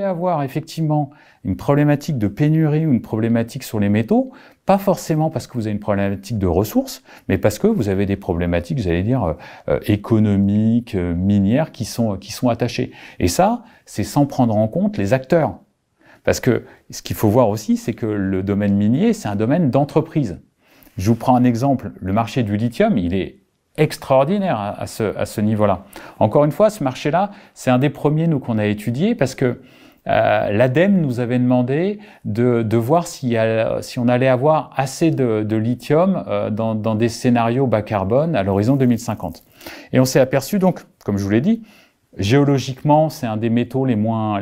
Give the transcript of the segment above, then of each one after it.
avoir effectivement une problématique de pénurie ou une problématique sur les métaux, pas forcément parce que vous avez une problématique de ressources, mais parce que vous avez des problématiques, vous allez dire, économiques, minières qui sont attachées. Et ça, c'est sans prendre en compte les acteurs. Parce que ce qu'il faut voir aussi, c'est que le domaine minier, c'est un domaine d'entreprise. Je vous prends un exemple, le marché du lithium, il est extraordinaire à ce niveau-là. Encore une fois, ce marché-là, c'est un des premiers, nous, qu'on a étudié, parce que l'ADEME nous avait demandé de voir si on allait avoir assez de lithium dans des scénarios bas carbone à l'horizon 2050. Et on s'est aperçu, donc, comme je vous l'ai dit, géologiquement, c'est un des métaux les moins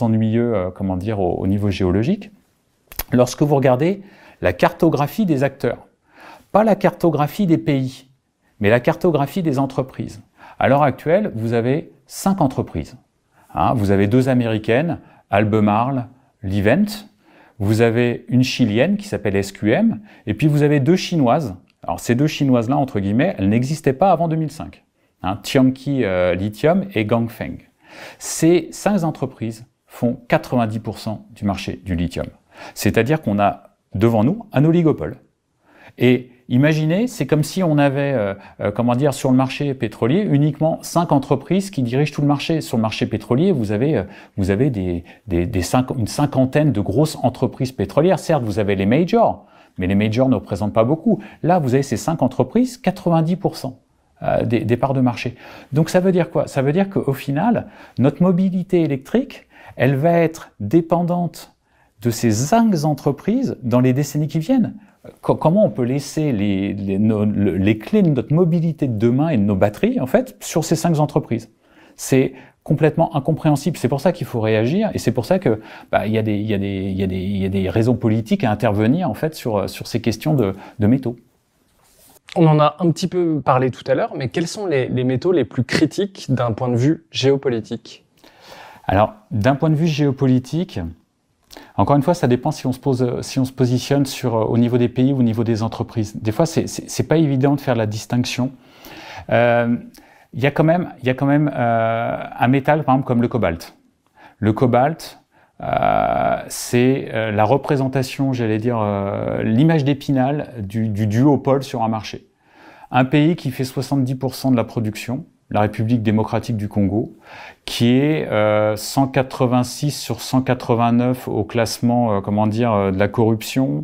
ennuyeux, comment dire, au niveau géologique. Lorsque vous regardez la cartographie des acteurs, pas la cartographie des pays, mais la cartographie des entreprises. À l'heure actuelle, vous avez 5 entreprises. Vous avez 2 américaines, Albemarle, Livent. Vous avez une chilienne qui s'appelle SQM. Et puis vous avez 2 chinoises. Alors ces 2 chinoises-là, entre guillemets, elles n'existaient pas avant 2005. Tianqi Lithium et Ganfeng. Ces 5 entreprises font 90% du marché du lithium. C'est-à-dire qu'on a devant nous un oligopole. Et imaginez, c'est comme si on avait, comment dire, sur le marché pétrolier, uniquement 5 entreprises qui dirigent tout le marché. Sur le marché pétrolier, vous avez une cinquantaine de grosses entreprises pétrolières. Certes, vous avez les majors, mais les majors ne représentent pas beaucoup. Là, vous avez ces 5 entreprises, 90% des parts de marché. Donc ça veut dire quoi? Ça veut dire qu'au final, notre mobilité électrique, elle va être dépendante de ces 5 entreprises dans les décennies qui viennent. Comment on peut laisser les clés de notre mobilité de demain et de nos batteries, en fait, sur ces 5 entreprises? C'est complètement incompréhensible. C'est pour ça qu'il faut réagir et c'est pour ça que il y a des raisons politiques à intervenir, en fait, sur ces questions de métaux. On en a un petit peu parlé tout à l'heure, mais quels sont les métaux les plus critiques d'un point de vue géopolitique? Alors, d'un point de vue géopolitique, encore une fois, ça dépend si on se positionne au niveau des pays ou au niveau des entreprises. Des fois, c'est pas évident de faire la distinction. Il y a quand même un métal, par exemple, comme le cobalt. Le cobalt, c'est la représentation, j'allais dire, l'image d'Épinal du duopole sur un marché. Un pays qui fait 70% de la production, la République démocratique du Congo, qui est 186 sur 189 au classement, comment dire, de la corruption,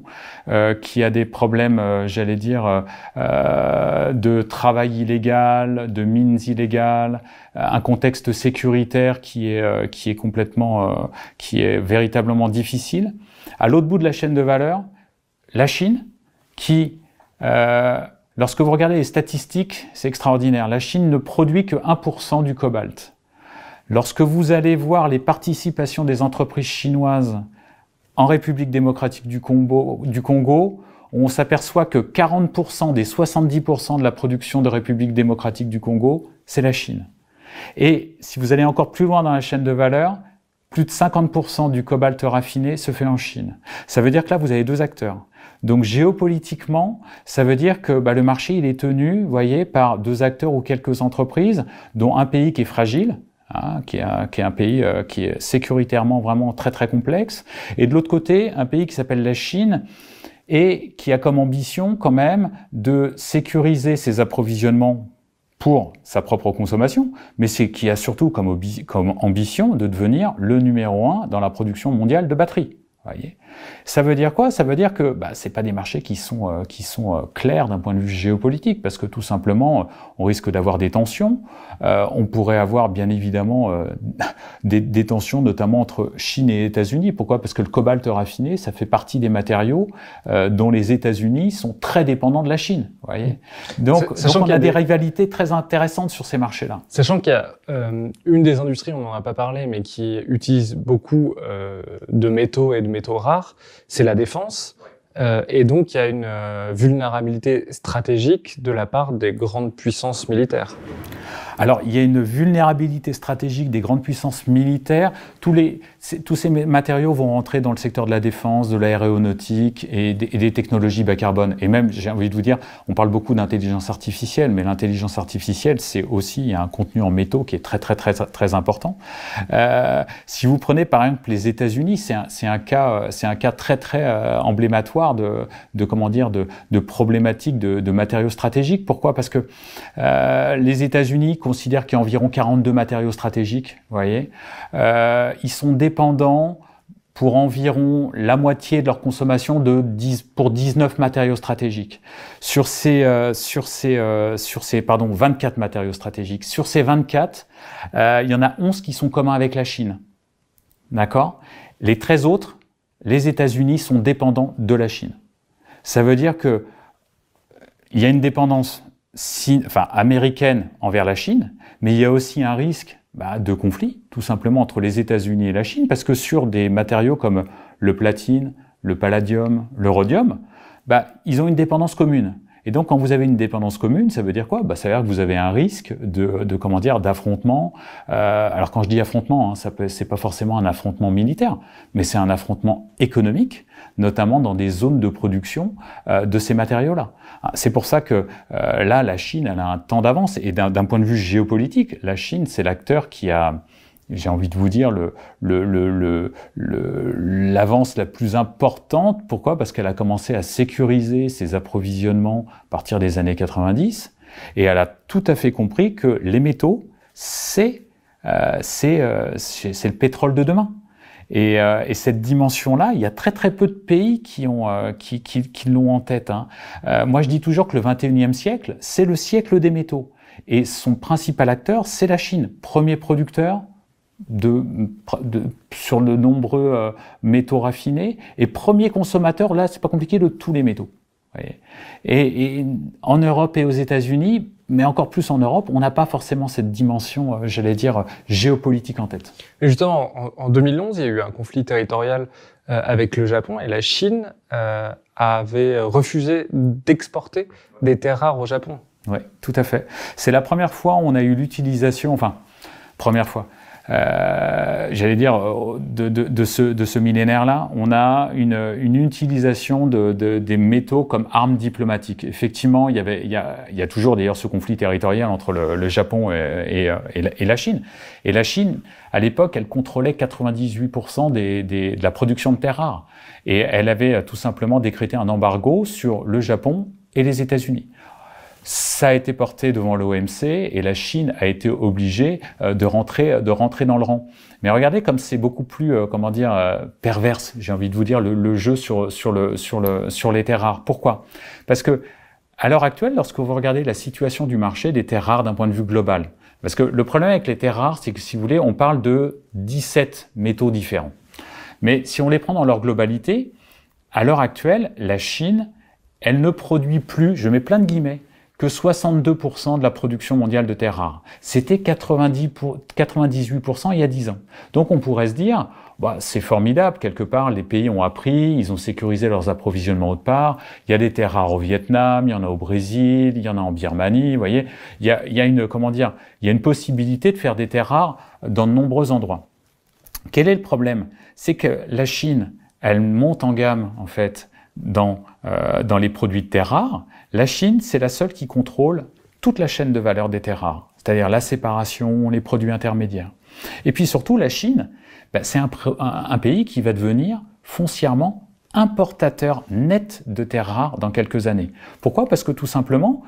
qui a des problèmes, j'allais dire, de travail illégal, de mines illégales, un contexte sécuritaire qui est complètement, qui est véritablement difficile. À l'autre bout de la chaîne de valeur, la Chine, qui lorsque vous regardez les statistiques, c'est extraordinaire. La Chine ne produit que 1% du cobalt. Lorsque vous allez voir les participations des entreprises chinoises en République démocratique du Congo, on s'aperçoit que 40% des 70% de la production de République démocratique du Congo, c'est la Chine. Et si vous allez encore plus loin dans la chaîne de valeur, plus de 50% du cobalt raffiné se fait en Chine. Ça veut dire que là, vous avez 2 acteurs. Donc géopolitiquement, ça veut dire que le marché il est tenu, vous voyez, par 2 acteurs ou quelques entreprises, dont un pays qui est fragile, qui est un pays qui est sécuritairement vraiment très très complexe, et de l'autre côté, un pays qui s'appelle la Chine, et qui a comme ambition quand même de sécuriser ses approvisionnements pour sa propre consommation, mais qui a surtout comme ambition de devenir le numéro 1 dans la production mondiale de batteries. Voyez. Ça veut dire quoi? Ça veut dire que c'est pas des marchés qui sont clairs d'un point de vue géopolitique, parce que tout simplement, on risque d'avoir des tensions. On pourrait avoir bien évidemment des tensions, notamment entre Chine et États-Unis. Pourquoi? Parce que le cobalt raffiné, ça fait partie des matériaux dont les États-Unis sont très dépendants de la Chine. Voyez. Donc on a des rivalités très intéressantes sur ces marchés-là. Sachant qu'il y a une des industries, on n'en a pas parlé, mais qui utilise beaucoup de métaux et de métaux rares, c'est la défense. Et donc, il y a une vulnérabilité stratégique de la part des grandes puissances militaires. Alors, il y a une vulnérabilité stratégique des grandes puissances militaires. Tous ces matériaux vont rentrer dans le secteur de la défense, de l'aéronautique et des technologies bas carbone. Et même, j'ai envie de vous dire, on parle beaucoup d'intelligence artificielle, mais l'intelligence artificielle, c'est aussi, il y a un contenu en métaux qui est très important. Si vous prenez par exemple les États-Unis, c'est un cas très emblématoire de problématiques de matériaux stratégiques. Pourquoi? Parce que les États-Unis considèrent qu'il y a environ 42 matériaux stratégiques. Vous voyez, ils sont dépendants pour environ la moitié de leur consommation pour 19 matériaux stratégiques. Sur ces 24 matériaux stratégiques. Sur ces 24, il y en a 11 qui sont communs avec la Chine. D'accord? Les 13 autres, les États-Unis sont dépendants de la Chine. Ça veut dire que il y a une dépendance américaine envers la Chine, mais il y a aussi un risque de conflit, tout simplement, entre les États-Unis et la Chine, parce que sur des matériaux comme le platine, le palladium, le rhodium, ils ont une dépendance commune. Et donc, quand vous avez une dépendance commune, ça veut dire quoi? Ça veut dire que vous avez un risque d'affrontement. Alors, quand je dis affrontement, c'est pas forcément un affrontement militaire, mais c'est un affrontement économique, notamment dans des zones de production de ces matériaux-là. C'est pour ça que là, la Chine, elle a un temps d'avance. Et d'un point de vue géopolitique, la Chine, c'est l'acteur qui a, j'ai envie de vous dire, l'avance la plus importante. Pourquoi? Parce qu'elle a commencé à sécuriser ses approvisionnements à partir des années 90 et elle a tout à fait compris que les métaux, c'est le pétrole de demain. Et cette dimension-là, il y a très peu de pays qui l'ont en tête. Moi, je dis toujours que le 21e siècle, c'est le siècle des métaux. Et son principal acteur, c'est la Chine, premier producteur sur de nombreux métaux raffinés et premier consommateur, là c'est pas compliqué, de tous les métaux. Et en Europe et aux États-Unis, mais encore plus en Europe, on n'a pas forcément cette dimension, j'allais dire, géopolitique en tête. Et justement, en 2011, il y a eu un conflit territorial avec le Japon et la Chine avait refusé d'exporter des terres rares au Japon. Oui, tout à fait. C'est la première fois où on a eu l'utilisation, première fois, j'allais dire, de ce millénaire-là, on a une utilisation des métaux comme armes diplomatiques. Effectivement, il y a toujours d'ailleurs ce conflit territorial entre le Japon et la Chine. Et la Chine, à l'époque, elle contrôlait 98% de la production de terres rares. Et elle avait tout simplement décrété un embargo sur le Japon et les États-Unis. Ça a été porté devant l'OMC et la Chine a été obligée de rentrer dans le rang. Mais regardez comme c'est beaucoup plus, perverse, j'ai envie de vous dire, le jeu sur les terres rares. Pourquoi? Parce que, à l'heure actuelle, lorsque vous regardez la situation du marché des terres rares d'un point de vue global, parce que le problème avec les terres rares, c'est que si vous voulez, on parle de 17 métaux différents. Mais si on les prend dans leur globalité, à l'heure actuelle, la Chine, elle ne produit plus, je mets plein de guillemets, que 62% de la production mondiale de terres rares. C'était 98% il y a 10 ans. Donc on pourrait se dire, c'est formidable, quelque part les pays ont appris, ils ont sécurisé leurs approvisionnements autre part, il y a des terres rares au Vietnam, il y en a au Brésil, il y en a en Birmanie, vous voyez, il y a une possibilité de faire des terres rares dans de nombreux endroits. Quel est le problème? C'est que la Chine, elle monte en gamme en fait dans les produits de terres rares. La Chine, c'est la seule qui contrôle toute la chaîne de valeur des terres rares, c'est-à-dire la séparation, les produits intermédiaires. Et puis surtout, la Chine, c'est un pays qui va devenir foncièrement importateur net de terres rares dans quelques années. Pourquoi? Parce que tout simplement,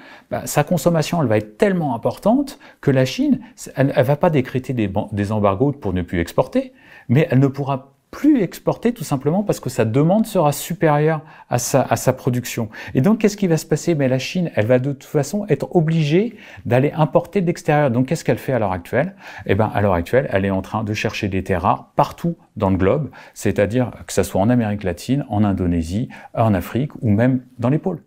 sa consommation, elle va être tellement importante que la Chine, elle va pas décréter des embargos pour ne plus exporter, mais elle ne pourra plus exporter tout simplement parce que sa demande sera supérieure à sa production. Et donc, qu'est-ce qui va se passer? La Chine, elle va de toute façon être obligée d'aller importer de l'extérieur. Donc, qu'est-ce qu'elle fait à l'heure actuelle? À l'heure actuelle, elle est en train de chercher des terres rares partout dans le globe, c'est-à-dire que ça soit en Amérique latine, en Indonésie, en Afrique ou même dans les pôles.